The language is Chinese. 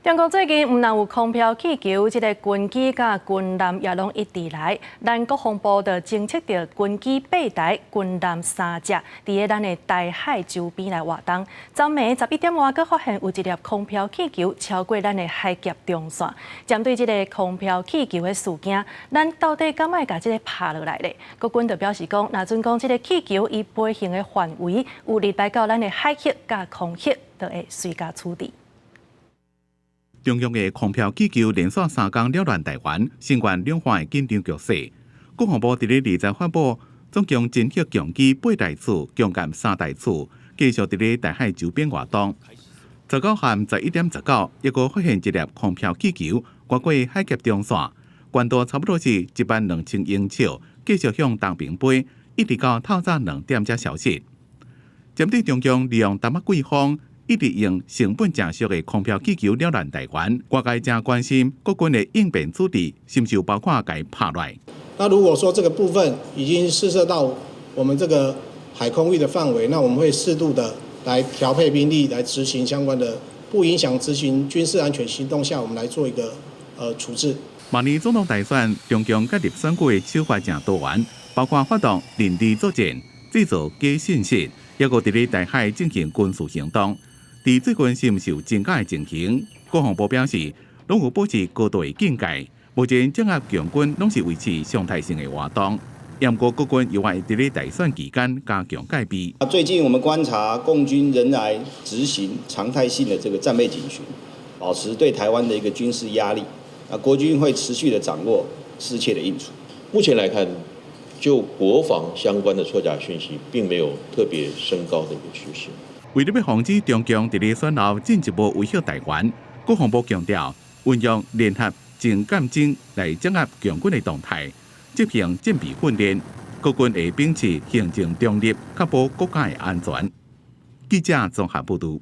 中国最近唔但有空飘气球，即个军机甲军舰也拢一直来。咱国防部就侦测到军机8台、军舰3只，伫个咱的台海周边来活动。昨暝11点外，佫发现有一粒空飘气球超过咱的海峡中线。针对即个空飘气球的事件，咱到底敢会甲即个拍落来咧？国军就表示讲，若准讲即个气球伊飞行的范围有入来到咱的海峡甲空域，就会随家处理。 中央的空飘气球连续3天扰乱台湾，成员两方的紧张局势。国防部伫咧20日发布，总共侦测强机8台次、强舰3台次，继续伫咧台海周边活动。19下11点19，又个发现一粒空飘气球越过海峡中线，高度差不多是12000英尺，继续向东边飞，一直到透早2点才消息。针对中共利用台北季风。 一直用成本正俗的空飘气球扰乱台湾，外界正关心国军的应变处理是不是包括该拍来。那如果说这个部分已经试射到我们这个海空域的范围，那我们会适度的来调配兵力来执行相关的，不影响执行军事安全行动下，我们来做一个处置。明年总统大选，中共甲入选区的手法正多元，包括发动林地作战、制造假信息，也个伫咧台海进行军事行动。 伫最近是毋是有增加的情形？国防部表示，拢有保持高度的警戒。目前掌握强军拢是维持常态性的活动。不过国军又会伫咧大选期间加强戒备。最近我们观察共军仍然执行常态性的这个战备警巡，保持对台湾的一个军事压力。国军会持续的掌握适切的应处。目前来看，就国防相关的错假讯息，并没有特别升高的一个趋势。 为了要防止中共伫咧选后进一步威胁台湾，国防部强调，运用联合情监侦来掌握强军的动态，执行战备训练，国军会秉持行政中立，确保国家的安全。记者综合报道。